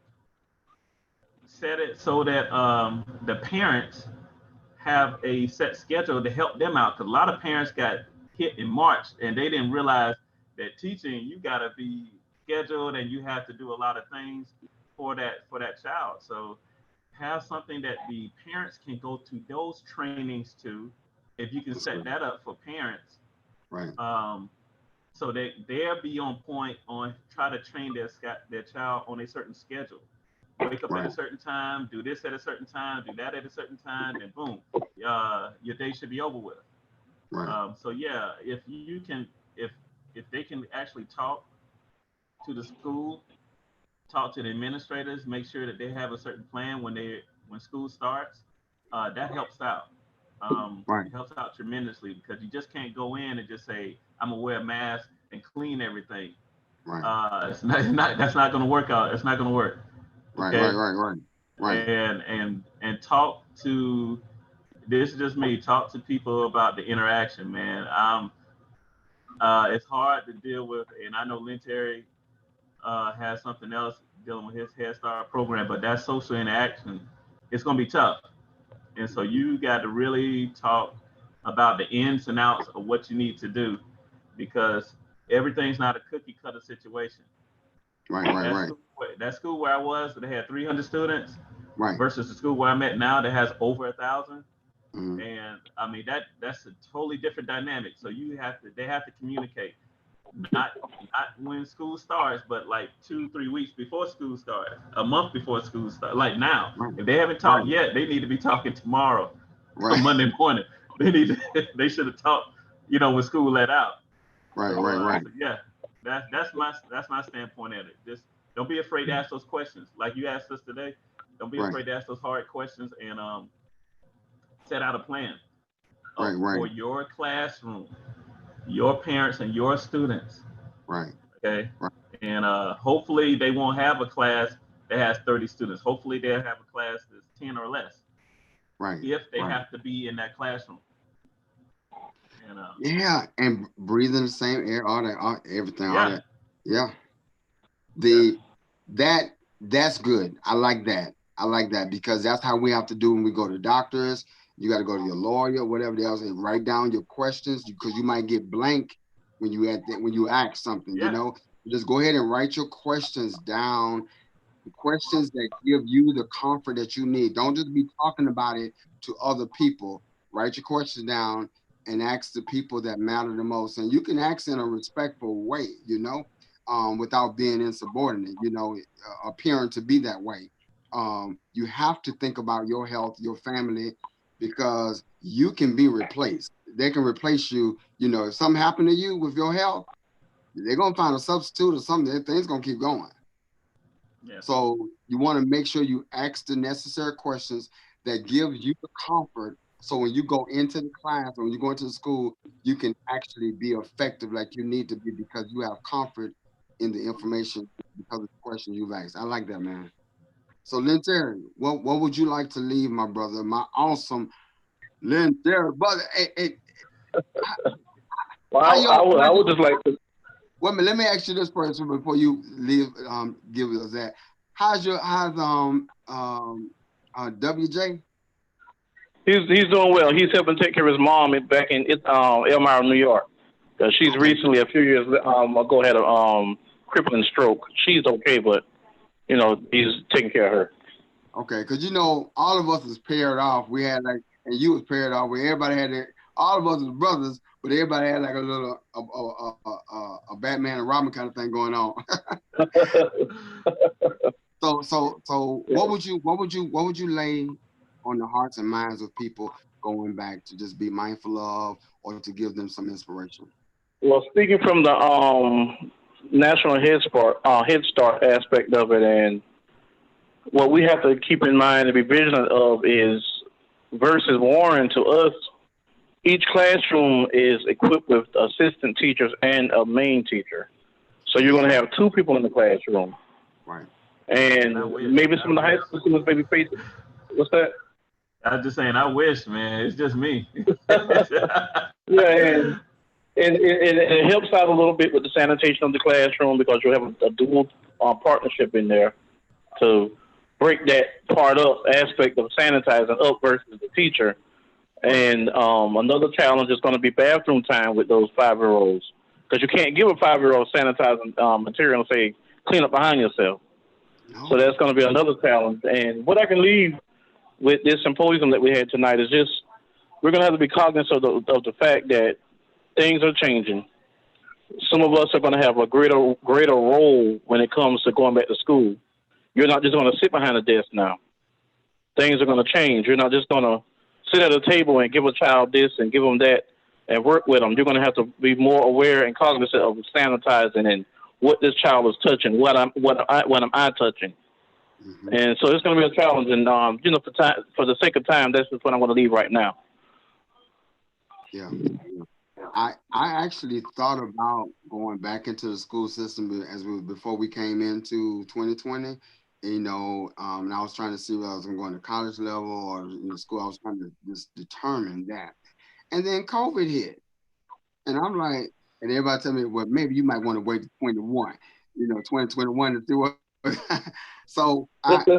set it so that the parents have a set schedule to help them out. Because a lot of parents got hit in March and they didn't realize that teaching, you got to be scheduled and you have to do a lot of things for that child. So have something that the parents can go to those trainings to, if you can set that up for parents. Right. So that they'll be on point on try to train their child on a certain schedule. Wake up at a certain time, do this at a certain time, do that at a certain time, and boom, your day should be over with. Right. So yeah, if they can actually talk to the school, talk to the administrators, make sure that they have a certain plan when school starts, that helps out. Right. It helps out tremendously, because you just can't go in and just say, I'm gonna wear a mask and clean everything. Right. It's not that's not gonna work out. It's not gonna work. Right. Okay? Right. And talk to, this is just me, talk to people about the interaction, man. It's hard to deal with, and I know Lynn T has something else dealing with his Head Start program, but that social interaction, it's gonna be tough. And so you got to really talk about the ins and outs of what you need to do, because everything's not a cookie cutter situation. Right. That school where I was, they had 300 students, Right. versus the school where I'm at now that has over 1,000. Mm-hmm. And I mean, that's a totally different dynamic. So they have to communicate, not when school starts, but like 2-3 weeks before school starts, a month before school starts. Like now, if they haven't talked yet, they need to be talking tomorrow, or Monday morning. They should have talked, when school let out. Right. So yeah, that's my standpoint at it. Just don't be afraid to ask those questions, like you asked us today. Don't be afraid to ask those hard questions, and set out a plan for your classroom, your parents, and your students. Right. Okay. Right. And hopefully they won't have a class that has 30 students. Hopefully they'll have a class that's 10 or less. Right. If they have to be in that classroom. And, yeah, and breathing the same air, everything, yeah. all that. That's good. I like that because that's how we have to do when we go to doctors. You got to go to your lawyer, whatever else, and write down your questions, because you might get blank when you ask something. Yeah. Just go ahead and write your questions down. The questions that give you the comfort that you need. Don't just be talking about it to other people. Write your questions down and ask the people that matter the most. And you can ask in a respectful way, without being insubordinate, appearing to be that way. You have to think about your health, your family, because you can be replaced. They can replace you. If something happened to you with your health, they're going to find a substitute or something. Things going to keep going. Yeah. So you want to make sure you ask the necessary questions that give you the comfort. So when you go into the class, when you go into the school, you can actually be effective like you need to be, because you have comfort in the information because of the questions you've asked. I like that, man. So Lynn T, what would you like to leave, my brother, my awesome Lynn T, brother? Hey, well, I would just like to. Wait a minute, let me ask you this question before you leave. Give us that. How's WJ? He's doing well. He's helping take care of his mom back in Elmira, New York. She's recently, a few years ago, had a crippling stroke. She's okay, but he's taking care of her. Okay, because all of us is paired off. We had and you was paired off. Where everybody had all of us as brothers, but everybody had like a little a Batman and Robin kind of thing going on. So what would you lay on the hearts and minds of people going back to just be mindful of, or to give them some inspiration? Well, speaking from the National Head Start aspect of it, and what we have to keep in mind and be vigilant of is, versus Warren, to us, each classroom is equipped with assistant teachers and a main teacher. So you're going to have two people in the classroom. Right. And maybe some of the high school students may be facing. What's that? I was just saying, I wish, man. It's just me. Yeah, and it helps out a little bit with the sanitation of the classroom, because you have a dual partnership in there to break that part up, aspect of sanitizing up versus the teacher. And another challenge is going to be bathroom time with those 5-year-olds, because you can't give a 5-year-old sanitizing material and say, clean up behind yourself. No. So that's going to be another challenge. And what I can leave with this symposium that we had tonight is just, we're going to have to be cognizant of the fact that things are changing. Some of us are going to have a greater role when it comes to going back to school. You're not just going to sit behind a desk now. Things are going to change. You're not just going to sit at a table and give a child this and give them that and work with them. You're going to have to be more aware and cognizant of sanitizing and what this child is touching, what am I touching. Mm-hmm. And so it's going to be a challenge. And for the sake of time, that's just what I'm going to leave right now. Yeah. I actually thought about going back into the school system before we came into 2020, and I was trying to see whether I was going to go into college level or school. I was trying to just determine that. And then COVID hit. And I'm like, and everybody tell me, well, maybe you might want to wait to 2021 to see what. So I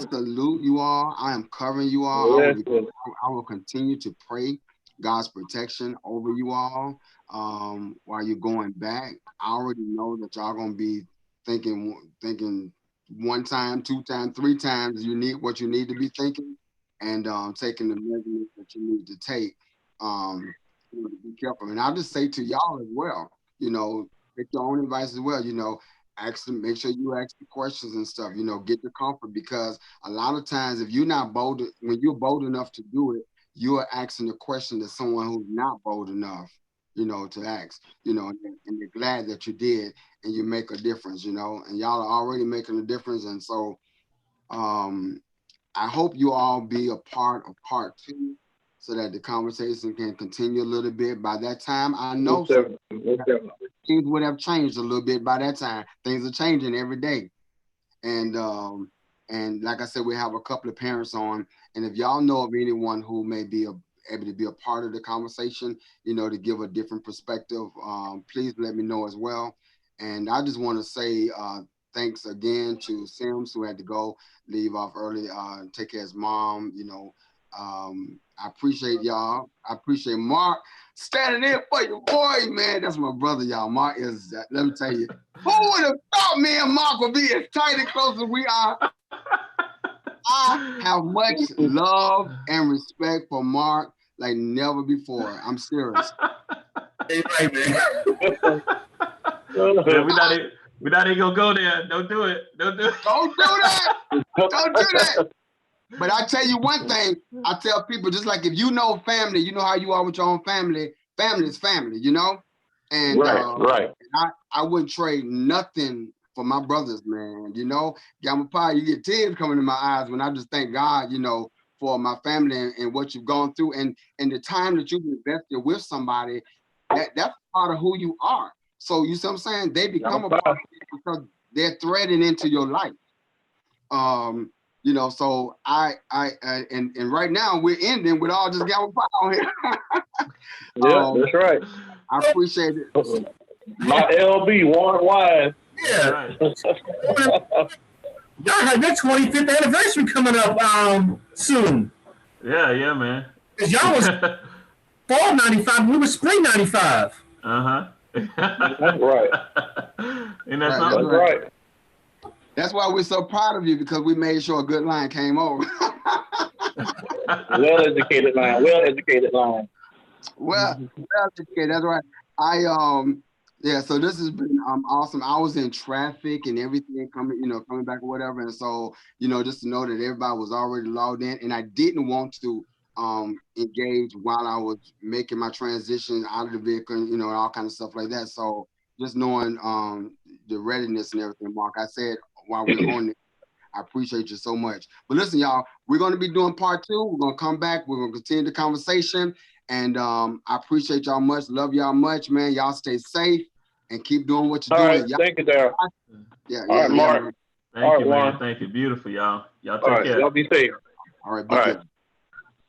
salute you all. I am covering you all. I will continue to pray God's protection over you all while you're going back. I already know that y'all gonna be thinking 1 time, 2 times, 3 times what you need to be thinking, and taking the measurements that you need to take to be careful. And I'll just say to y'all as well, take your own advice as well. Make sure you ask the questions and stuff. Get the comfort, because a lot of times if you're not bold, when you're bold enough to do it, you are asking a question to someone who's not bold enough, to ask, and they're glad that you did, and you make a difference, and y'all are already making a difference. And so I hope you all be a part of part 2 so that the conversation can continue a little bit. By that time, I know things would have changed a little bit by that time. Things are changing every day. And like I said, we have a couple of parents on, and if y'all know of anyone who may be able to be a part of the conversation, to give a different perspective, please let me know as well. And I just want to say thanks again to Sims, who had to leave off early, take care of his mom. I appreciate y'all. I appreciate Mark standing in for your boy, man. That's my brother, y'all. Mark is, let me tell you, who would have thought me and Mark would be as tight and close as we are? I have much love and respect for Mark like never before. I'm serious. Hey, right, man. We're not even gonna go there. Don't do it. Don't do it. Don't do that. Don't do that. But I tell you one thing, I tell people, just like if you know family, you know how you are with your own family, family is family, And right. I wouldn't trade nothing for my brothers, man. Gamma Pi, you get tears coming in my eyes when I just thank God, for my family and what you've gone through, and the time that you've invested with somebody, that's part of who you are. So you see what I'm saying? They become a part of it because they're threading into your life. So and right now we're ending with all just Gamma Pi on here. Yeah, that's right. I appreciate it. My LB, Warren Wise. Yeah. Right. Y'all have your 25th anniversary coming up soon. Yeah, man. Because y'all was fall 95, we were spring 95. Uh-huh. That's right. And that's right. That's why we're so proud of you, because we made sure a good line came over. Well-educated line. Well, okay, that's right. Yeah, so this has been awesome. I was in traffic and everything coming back or whatever. And so, just to know that everybody was already logged in, and I didn't want to engage while I was making my transition out of the vehicle, and all kind of stuff like that. So just knowing the readiness and everything, Mark, I said while we were on it, I appreciate you so much. But listen, y'all, we're going to be doing part 2. We're going to come back. We're going to continue the conversation. And I appreciate y'all much. Love y'all much, man. Y'all stay safe and keep doing what you're doing. Right, thank you, Daryl. Yeah, All right, Mark. Thank you, man. Thank you. Beautiful, y'all. Y'all take care. Y'all be safe. All right, be good.